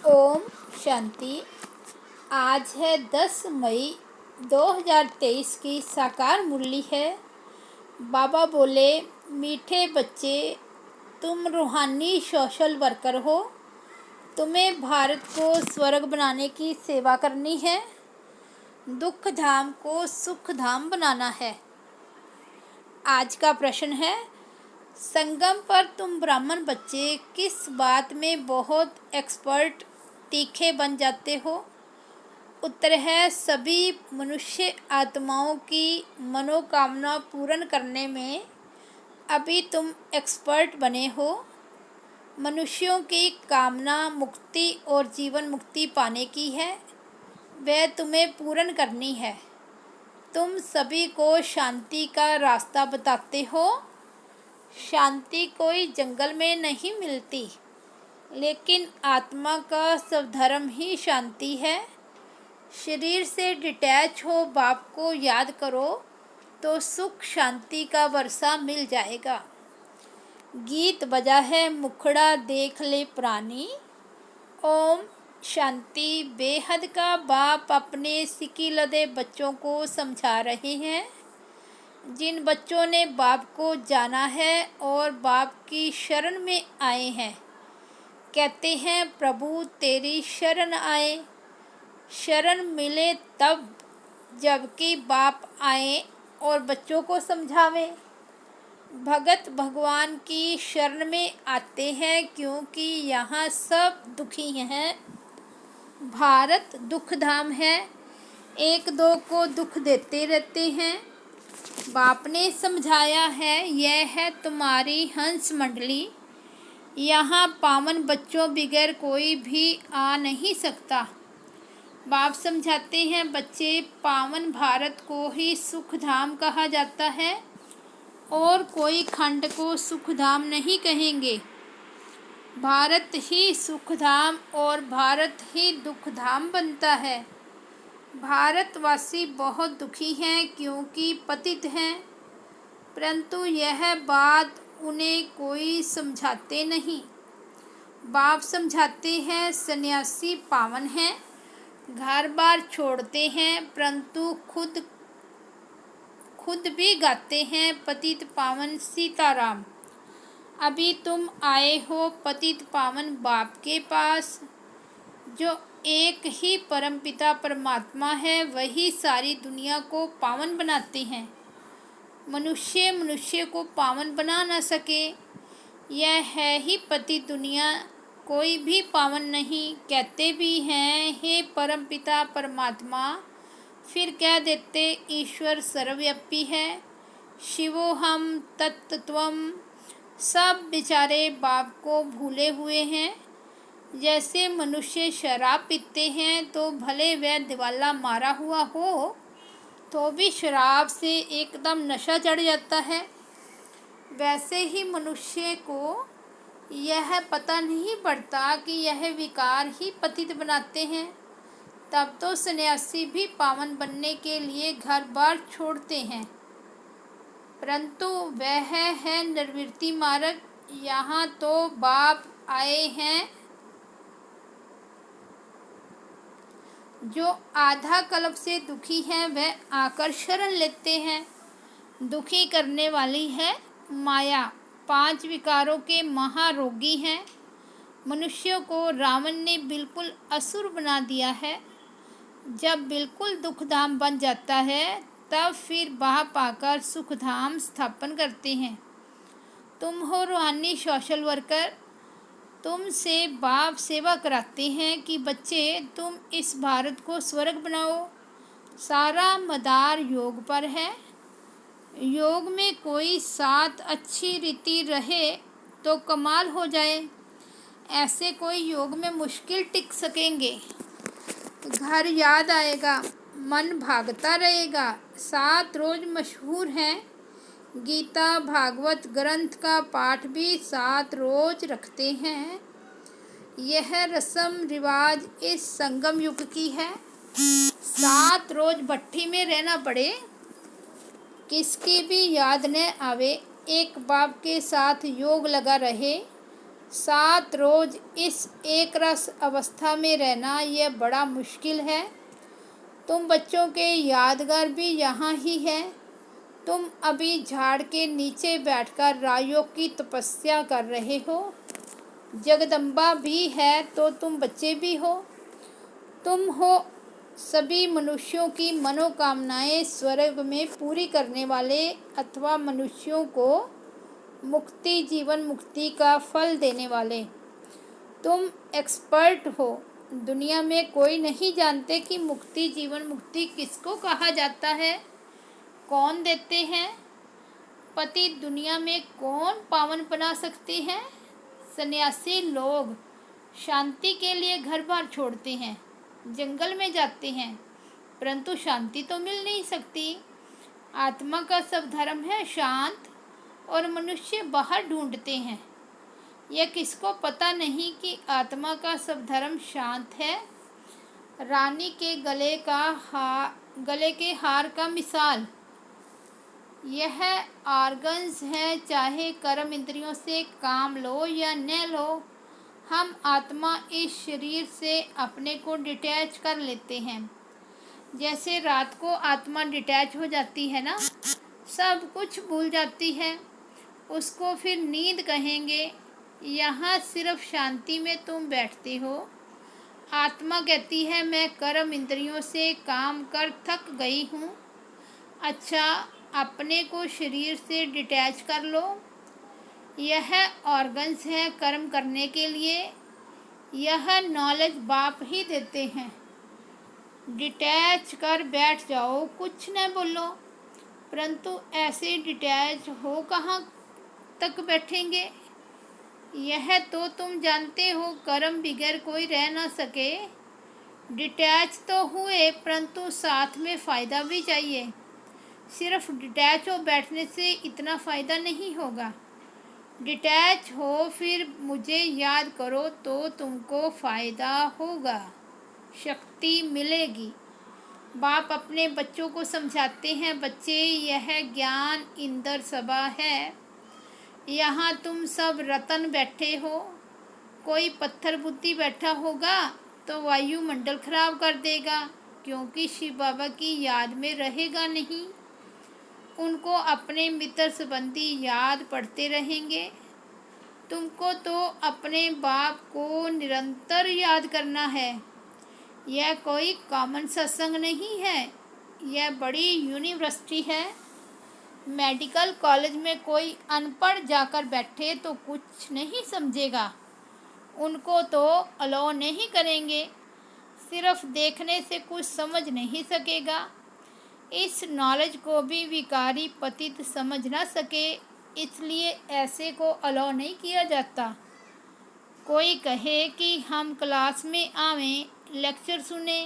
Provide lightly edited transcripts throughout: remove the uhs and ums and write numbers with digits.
ओम शांति। आज है 10 मई 2023 की साकार मुरली है। बाबा बोले, मीठे बच्चे, तुम रूहानी सोशल वर्कर हो। तुम्हें भारत को स्वर्ग बनाने की सेवा करनी है। दुख धाम को सुख धाम बनाना है। आज का प्रश्न है, संगम पर तुम ब्राह्मण बच्चे किस बात में बहुत एक्सपर्ट तीखे बन जाते हो? उत्तर है, सभी मनुष्य आत्माओं की मनोकामना पूर्ण करने में अभी तुम एक्सपर्ट बने हो। मनुष्यों की कामना मुक्ति और जीवन मुक्ति पाने की है, वह तुम्हें पूर्ण करनी है। तुम सभी को शांति का रास्ता बताते हो। शांति कोई जंगल में नहीं मिलती, लेकिन आत्मा का स्वधर्म ही शांति है। शरीर से डिटैच हो बाप को याद करो तो सुख शांति का वर्षा मिल जाएगा। गीत बजा है, मुखड़ा देख ले प्राणी। ओम शांति। बेहद का बाप अपने सिकिलदे बच्चों को समझा रहे हैं। जिन बच्चों ने बाप को जाना है और बाप की शरण में आए हैं, कहते हैं, प्रभु तेरी शरण आए। शरण मिले तब जबकि बाप आए और बच्चों को समझावे। भगत भगवान की शरण में आते हैं क्योंकि यहाँ सब दुखी हैं। भारत दुख धाम है, एक दो को दुख देते रहते हैं। बाप ने समझाया है, यह है तुम्हारी हंस मंडली। यहाँ पावन बच्चों बगैर कोई भी आ नहीं सकता। बाप समझाते हैं, बच्चे, पावन भारत को ही सुख धाम कहा जाता है और कोई खंड को सुख धाम नहीं कहेंगे। भारत ही सुख धाम और भारत ही दुख धाम बनता है। भारतवासी बहुत दुखी हैं क्योंकि पतित हैं, परंतु यह बात उन्हें कोई समझाते नहीं। बाप समझाते हैं, सन्यासी पावन हैं, घर बार छोड़ते हैं, परंतु खुद भी गाते हैं, पतित पावन सीताराम। अभी तुम आए हो पतित पावन बाप के पास। जो एक ही परमपिता परमात्मा है, वही सारी दुनिया को पावन बनाते हैं। मनुष्य को पावन बना न सके। यह है ही पतित दुनिया, कोई भी पावन नहीं। कहते भी हैं, हे परमपिता परमात्मा, फिर कह देते ईश्वर सर्वव्यापी है। शिवोहम तत्त्वम। सब बेचारे बाप को भूले हुए हैं। जैसे मनुष्य शराब पीते हैं तो भले वह दिवाला मारा हुआ हो तो भी शराब से एकदम नशा चढ़ जाता है, वैसे ही मनुष्य को यह पता नहीं पड़ता कि यह विकार ही पतित बनाते हैं। तब तो सन्यासी भी पावन बनने के लिए घर बार छोड़ते हैं, परंतु वह है निर्वृत्ति मार्ग। यहाँ तो बाप आए हैं। जो आधा कल्प से दुखी हैं, वह आकर शरण लेते हैं। दुखी करने वाली है माया, 5 विकारों के महारोगी हैं। मनुष्यों को रावण ने बिल्कुल असुर बना दिया है। जब बिल्कुल दुखधाम बन जाता है, तब फिर बाप आकर सुखधाम स्थापन करते हैं। तुम हो रूहानी सोशल वर्कर। तुमसे बाप सेवा कराते हैं कि बच्चे, तुम इस भारत को स्वर्ग बनाओ। सारा मदार योग पर है। योग में कोई साथ अच्छी रीति रहे तो कमाल हो जाए। ऐसे कोई योग में मुश्किल टिक सकेंगे। घर याद आएगा, मन भागता रहेगा। 7 रोज मशहूर हैं। गीता भागवत ग्रंथ का पाठ भी 7 रोज रखते हैं। यह रस्म रिवाज इस संगम युग की है। 7 रोज भट्टी में रहना पड़े, किसकी भी याद न आवे, एक बाप के साथ योग लगा रहे, 7 रोज इस एक रस अवस्था में रहना यह बड़ा मुश्किल है। तुम बच्चों के यादगार भी यहाँ ही है। तुम अभी झाड़ के नीचे बैठकर राजयोग की तपस्या कर रहे हो। जगदम्बा भी है तो तुम बच्चे भी हो। तुम हो सभी मनुष्यों की मनोकामनाएं स्वर्ग में पूरी करने वाले, अथवा मनुष्यों को मुक्ति, जीवन मुक्ति का फल देने वाले। तुम एक्सपर्ट हो। दुनिया में कोई नहीं जानते कि मुक्ति, जीवन मुक्ति किसको कहा जाता है, कौन देते हैं। पति दुनिया में कौन पावन बना सकते हैं। सन्यासी लोग शांति के लिए घर बार छोड़ते हैं, जंगल में जाते हैं, परंतु शांति तो मिल नहीं सकती। आत्मा का सब धर्म है शांत, और मनुष्य बाहर ढूंढते हैं। यह किसको पता नहीं कि आत्मा का सब धर्म शांत है। रानी के गले के हार का मिसाल यह ऑर्गन्स है। चाहे कर्म इंद्रियों से काम लो या न लो, हम आत्मा इस शरीर से अपने को डिटैच कर लेते हैं। जैसे रात को आत्मा डिटैच हो जाती है ना, सब कुछ भूल जाती है, उसको फिर नींद कहेंगे। यहाँ सिर्फ शांति में तुम बैठते हो। आत्मा कहती है मैं कर्म इंद्रियों से काम कर थक गई हूँ। अच्छा, अपने को शरीर से डिटैच कर लो। यह ऑर्गन्स है कर्म करने के लिए। यह नॉलेज बाप ही देते हैं। डिटैच कर बैठ जाओ, कुछ न बोलो। परंतु ऐसे डिटैच हो कहाँ तक बैठेंगे। यह तो तुम जानते हो कर्म बिगैर कोई रह ना सके। डिटैच तो हुए, परंतु साथ में फ़ायदा भी चाहिए। सिर्फ डिटैच हो बैठने से इतना फ़ायदा नहीं होगा। डिटैच हो फिर मुझे याद करो तो तुमको फ़ायदा होगा, शक्ति मिलेगी। बाप अपने बच्चों को समझाते हैं, बच्चे यह ज्ञान इंद्र सभा है। यहाँ तुम सब रतन बैठे हो। कोई पत्थर बुद्धि बैठा होगा तो वायुमंडल खराब कर देगा, क्योंकि शिव बाबा की याद में रहेगा नहीं। उनको अपने मित्र संबंधी याद पड़ते रहेंगे। तुमको तो अपने बाप को निरंतर याद करना है। यह कोई कॉमन सत्संग नहीं है, यह बड़ी यूनिवर्सिटी है। मेडिकल कॉलेज में कोई अनपढ़ जाकर बैठे तो कुछ नहीं समझेगा। उनको तो अलाउ नहीं करेंगे। सिर्फ देखने से कुछ समझ नहीं सकेगा। इस नॉलेज को भी विकारी पतित समझ ना सके, इसलिए ऐसे को अलाउ नहीं किया जाता। कोई कहे कि हम क्लास में आवें, लेक्चर सुने,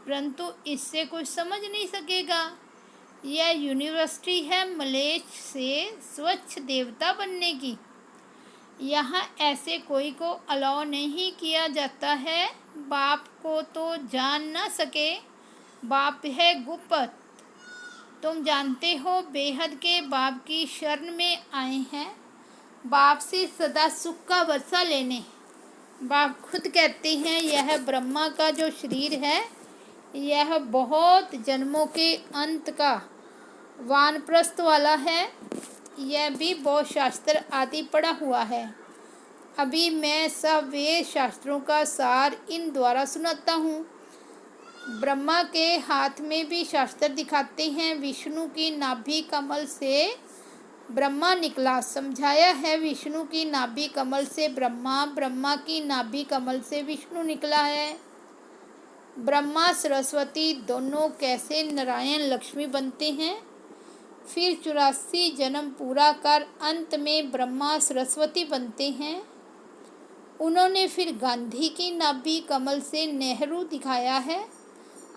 परंतु इससे कुछ समझ नहीं सकेगा। यह यूनिवर्सिटी है मलेच्छ से स्वच्छ देवता बनने की। यहाँ ऐसे कोई को अलाउ नहीं किया जाता है। बाप को तो जान ना सके, बाप है गुप्त। तुम जानते हो बेहद के बाप की शरण में आए हैं, बाप से सदा सुख का वर्षा लेने। बाप खुद कहते हैं यह ब्रह्मा का जो शरीर है, यह बहुत जन्मों के अंत का वानप्रस्थ वाला है। यह भी बहुत शास्त्र आदि पढ़ा हुआ है। अभी मैं सब वेद शास्त्रों का सार इन द्वारा सुनाता हूँ। ब्रह्मा के हाथ में भी शास्त्र दिखाते हैं। विष्णु की नाभि कमल से ब्रह्मा निकला, समझाया है। विष्णु की नाभि कमल से ब्रह्मा, ब्रह्मा की नाभि कमल से विष्णु निकला है। ब्रह्मा सरस्वती दोनों कैसे नारायण लक्ष्मी बनते हैं। फिर 84 जन्म पूरा कर अंत में ब्रह्मा सरस्वती बनते हैं। उन्होंने फिर गांधी की नाभि कमल से नेहरू दिखाया है।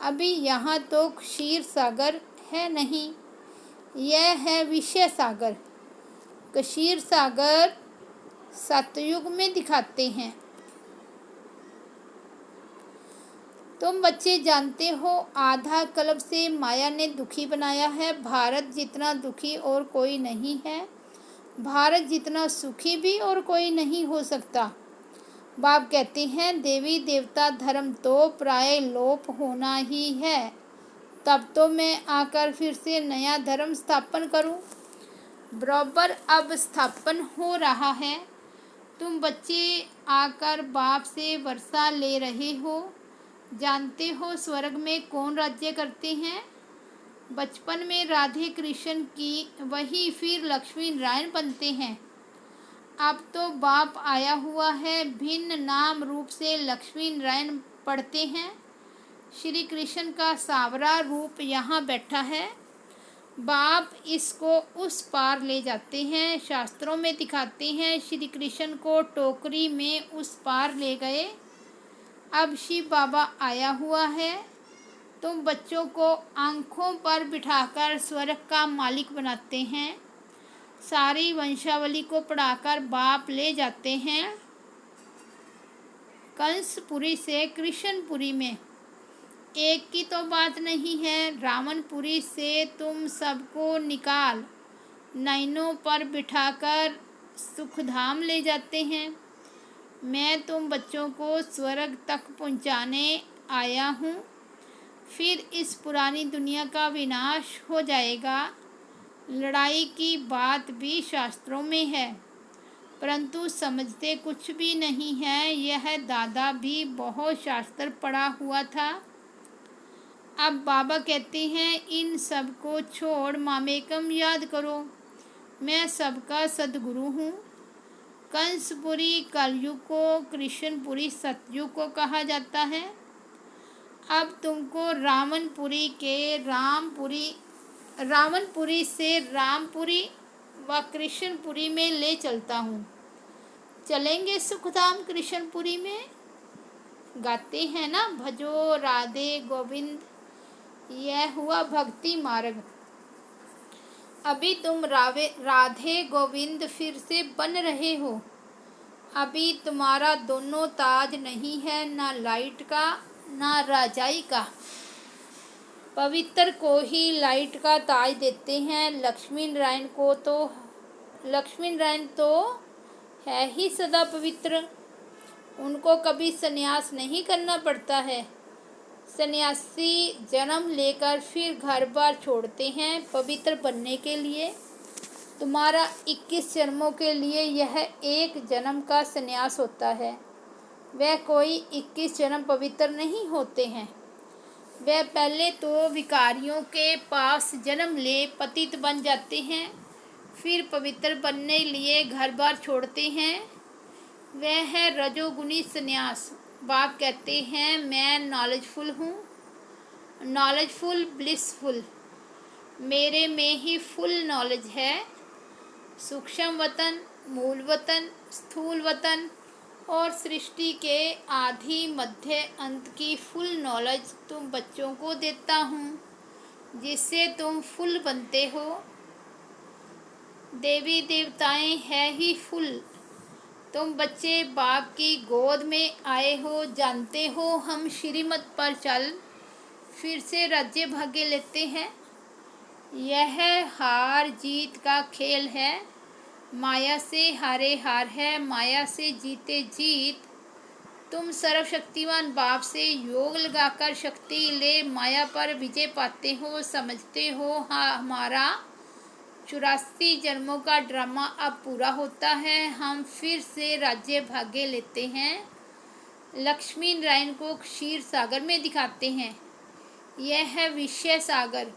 अभी यहाँ तो क्षीर सागर है नहीं, यह है विषय सागर। क्षीर सागर सतयुग में दिखाते हैं। तुम बच्चे जानते हो आधा कल्प से माया ने दुखी बनाया है। भारत जितना दुखी और कोई नहीं है। भारत जितना सुखी भी और कोई नहीं हो सकता। बाप कहते हैं देवी देवता धर्म तो प्राय लोप होना ही है, तब तो मैं आकर फिर से नया धर्म स्थापन करूं। बराबर अब स्थापन हो रहा है। तुम बच्चे आकर बाप से वर्षा ले रहे हो। जानते हो स्वर्ग में कौन राज्य करते हैं? बचपन में राधे कृष्ण की वही फिर लक्ष्मी नारायण बनते हैं। अब तो बाप आया हुआ है, भिन्न नाम रूप से लक्ष्मी नारायण पढ़ते हैं। श्री कृष्ण का सावरा रूप यहाँ बैठा है। बाप इसको उस पार ले जाते हैं, शास्त्रों में दिखाते हैं श्री कृष्ण को टोकरी में उस पार ले गए। अब शिव बाबा आया हुआ है। तुम बच्चों को आंखों पर बिठाकर स्वर्ग का मालिक बनाते हैं। सारी वंशावली को पढ़ाकर बाप ले जाते हैं कंसपुरी से कृष्णपुरी में। एक की तो बात नहीं है, रावणपुरी से तुम सबको निकाल नैनों पर बिठाकर सुखधाम ले जाते हैं। मैं तुम बच्चों को स्वर्ग तक पहुंचाने आया हूँ। फिर इस पुरानी दुनिया का विनाश हो जाएगा। लड़ाई की बात भी शास्त्रों में है, परंतु समझते कुछ भी नहीं है। यह दादा भी बहुत शास्त्र पढ़ा हुआ था। अब बाबा कहते हैं इन सब को छोड़ मामेकम याद करो। मैं सबका सदगुरु हूँ। कंसपुरी कलयुग को, कृष्णपुरी सतयुग को कहा जाता है। अब तुमको रावणपुरी से रामपुरी व कृष्णपुरी में ले चलता हूँ। चलेंगे सुखधाम कृष्णपुरी में। गाते हैं ना भजो राधे गोविंद, यह हुआ भक्ति मार्ग। अभी तुम राधे गोविंद फिर से बन रहे हो। अभी तुम्हारा दोनों ताज नहीं है, ना लाइट का ना राजाई का। पवित्र को ही लाइट का ताज देते हैं। लक्ष्मी नारायण तो है ही सदा पवित्र। उनको कभी संन्यास नहीं करना पड़ता है। सन्यासी जन्म लेकर फिर घर बार छोड़ते हैं पवित्र बनने के लिए। तुम्हारा 21 जन्मों के लिए यह एक जन्म का संन्यास होता है। वह कोई 21 जन्म पवित्र नहीं होते हैं। वह पहले तो विकारियों के पास जन्म ले पतित बन जाते हैं, फिर पवित्र बनने लिए घर बार छोड़ते हैं। वह है रजोगुनी संन्यास। बाप कहते हैं मैं नॉलेजफुल हूँ, नॉलेजफुल ब्लिसफुल। मेरे में ही फुल नॉलेज है। सूक्ष्म वतन, मूल वतन, स्थूल वतन और सृष्टि के आदि मध्य अंत की फुल नॉलेज तुम बच्चों को देता हूँ, जिससे तुम फुल बनते हो। देवी देवताएं है ही फुल। तुम बच्चे बाप की गोद में आए हो। जानते हो हम श्रीमत पर चल फिर से राज्य भाग्य लेते हैं। यह हार जीत का खेल है। माया से हारे हार है, माया से जीते जीत। तुम सर्वशक्तिवान बाप से योग लगाकर शक्ति ले माया पर विजय पाते हो। समझते हो हाँ, हमारा 84 जन्मों का ड्रामा अब पूरा होता है। हम फिर से राज्य भाग्य लेते हैं। लक्ष्मी नारायण को क्षीर सागर में दिखाते हैं। यह है विषय सागर।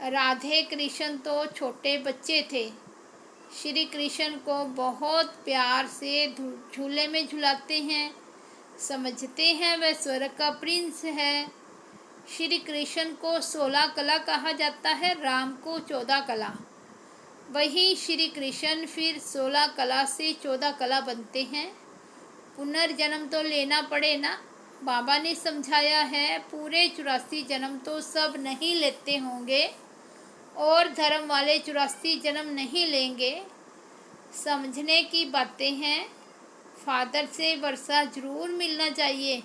राधे कृष्ण तो छोटे बच्चे थे। श्री कृष्ण को बहुत प्यार से झूले में झुलाते हैं। समझते हैं वह स्वर्ग का प्रिंस है। श्री कृष्ण को 16 कला कहा जाता है, राम को 14 कला। वही श्री कृष्ण फिर 16 कला से 14 कला बनते हैं। पुनर्जन्म तो लेना पड़े ना। बाबा ने समझाया है पूरे 84 जन्म तो सब नहीं लेते होंगे और धर्म वाले 84 जन्म नहीं लेंगे। समझने की बातें हैं। फादर से वर्षा जरूर मिलना चाहिए।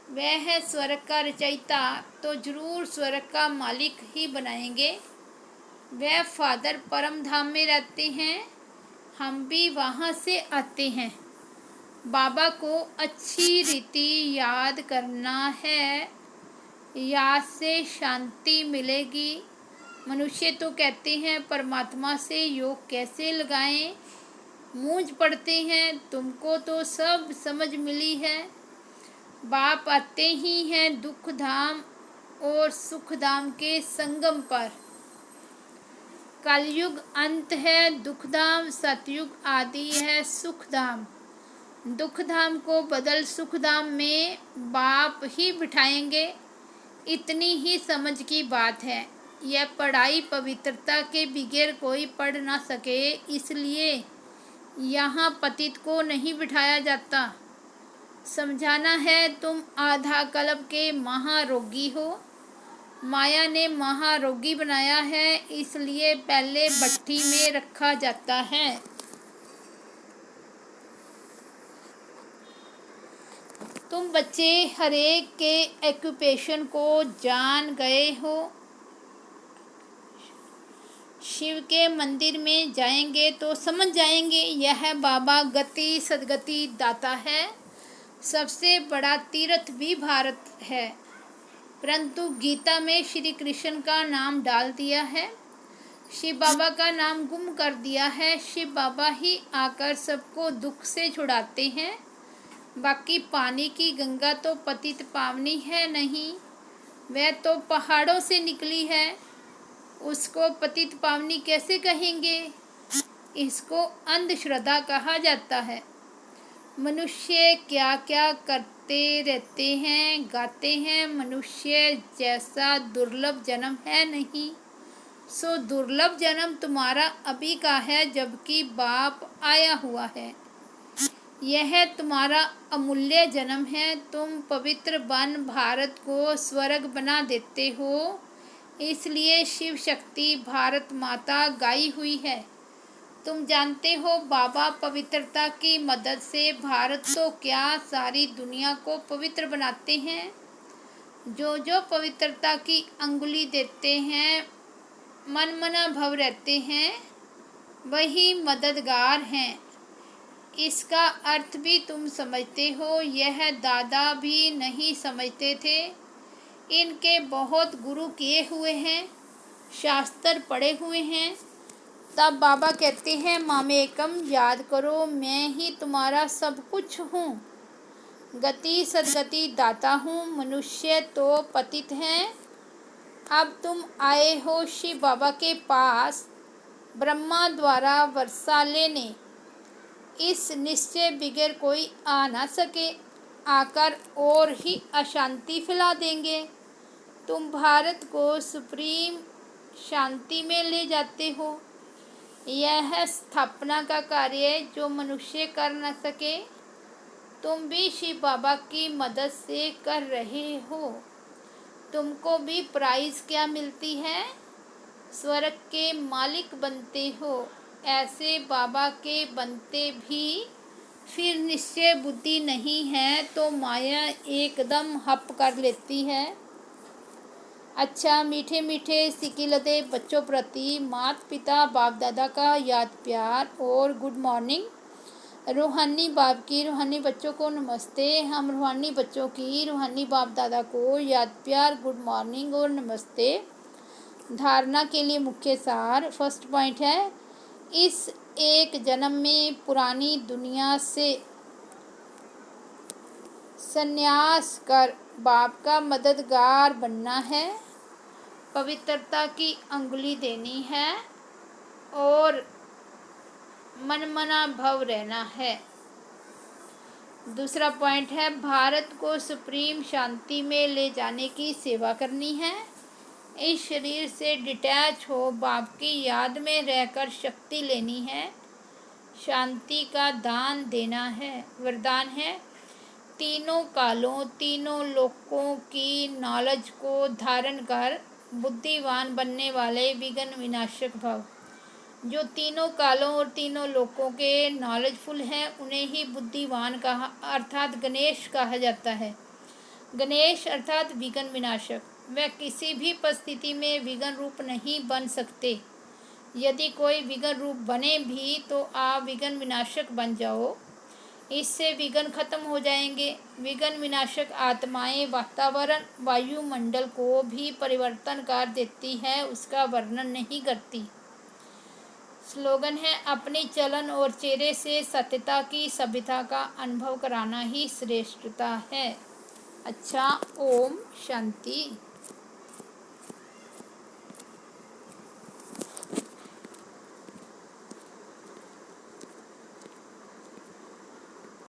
वह है स्वर्ग का रचयिता, तो जरूर स्वर्ग का मालिक ही बनाएंगे। वह फादर परम धाम में रहते हैं। हम भी वहाँ से आते हैं। बाबा को अच्छी रीति याद करना है, याद से शांति मिलेगी। मनुष्य तो कहते हैं परमात्मा से योग कैसे लगाएं, मूंझ पड़ते हैं, तुमको तो सब समझ मिली है। बाप आते ही हैं दुख धाम और सुख धाम के संगम पर। कलयुग अंत है दुख धाम, सतयुग आदि है सुख धाम। दुख धाम को बदल सुख धाम में बाप ही बिठाएंगे, इतनी ही समझ की बात है। यह पढ़ाई पवित्रता के बगैर कोई पढ़ ना सके, इसलिए यहाँ पतित को नहीं बिठाया जाता। समझाना है तुम आधा कल्प के महारोगी हो। माया ने महारोगी बनाया है, इसलिए पहले भट्ठी में रखा जाता है। तुम बच्चे हरेक के ऑक्यूपेशन को जान गए हो। शिव के मंदिर में जाएंगे तो समझ जाएंगे यह बाबा गति सदगति दाता है। सबसे बड़ा तीर्थ भी भारत है, परंतु गीता में श्री कृष्ण का नाम डाल दिया है, शिव बाबा का नाम गुम कर दिया है। शिव बाबा ही आकर सबको दुख से छुड़ाते हैं। बाकी पानी की गंगा तो पतित पावनी है नहीं, वह तो पहाड़ों से निकली है, उसको पतित पावनी कैसे कहेंगे? इसको अंधश्रद्धा कहा जाता है। मनुष्य क्या क्या करते रहते हैं, गाते हैं, मनुष्य जैसा दुर्लभ जन्म है नहीं। सो दुर्लभ जन्म तुम्हारा अभी का है, जबकि बाप आया हुआ है। यह तुम्हारा अमूल्य जन्म है। तुम पवित्र वन भारत को स्वर्ग बना देते हो, इसलिए शिव शक्ति भारत माता गाई हुई है। तुम जानते हो बाबा पवित्रता की मदद से भारत तो क्या सारी दुनिया को पवित्र बनाते हैं। जो जो पवित्रता की अंगुली देते हैं, मनमना भव रहते हैं, वही मददगार हैं। इसका अर्थ भी तुम समझते हो, यह दादा भी नहीं समझते थे। इनके बहुत गुरु किए हुए हैं, शास्त्र पढ़े हुए हैं। तब बाबा कहते हैं मामेकम याद करो, मैं ही तुम्हारा सब कुछ हूँ, गति सदगति दाता हूँ। मनुष्य तो पतित हैं। अब तुम आए हो शिव बाबा के पास ब्रह्मा द्वारा वर्षा लेने। इस निश्चय बगैर कोई आ ना सके, आकर और ही अशांति फैला देंगे। तुम भारत को सुप्रीम शांति में ले जाते हो। यह स्थापना का कार्य जो मनुष्य कर न सके, तुम भी शिव बाबा की मदद से कर रहे हो। तुमको भी प्राइज क्या मिलती है? स्वर्ग के मालिक बनते हो। ऐसे बाबा के बनते भी फिर निश्चय बुद्धि नहीं है तो माया एकदम हप कर लेती है। अच्छा मीठे मीठे सिकिलदे बच्चों प्रति माता पिता बाप दादा का याद प्यार और गुड मॉर्निंग। रूहानी बाप की रूहानी बच्चों को नमस्ते। हम रूहानी बच्चों की रूहानी बाप दादा को याद प्यार, गुड मॉर्निंग और नमस्ते। धारणा के लिए मुख्य सार। फर्स्ट पॉइंट है, इस एक जन्म में पुरानी दुनिया से संन्यास कर बाप का मददगार बनना है, पवित्रता की अंगुली देनी है और मनमना भव रहना है। दूसरा पॉइंट है, भारत को सुप्रीम शांति में ले जाने की सेवा करनी है। इस शरीर से डिटैच हो बाप की याद में रहकर शक्ति लेनी है, शांति का दान देना है। वरदान है, तीनों कालों तीनों लोकों की नॉलेज को धारण कर बुद्धिवान बनने वाले विघ्न विनाशक भव। जो तीनों कालों और तीनों लोकों के नॉलेजफुल हैं, उन्हें ही बुद्धिवान कहा अर्थात गणेश कहा जाता है। गणेश अर्थात विघ्न विनाशक। वह किसी भी परिस्थिति में विघ्न रूप नहीं बन सकते। यदि कोई विघ्न रूप बने भी तो आप विघ्न विनाशक बन जाओ, इससे विघ्न खत्म हो जाएंगे। विघ्न विनाशक आत्माएं वातावरण वायुमंडल को भी परिवर्तन कर देती है, उसका वर्णन नहीं करती। स्लोगन है, अपनी चलन और चेहरे से सत्यता की सभ्यता का अनुभव कराना ही श्रेष्ठता है। अच्छा, ओम शांति।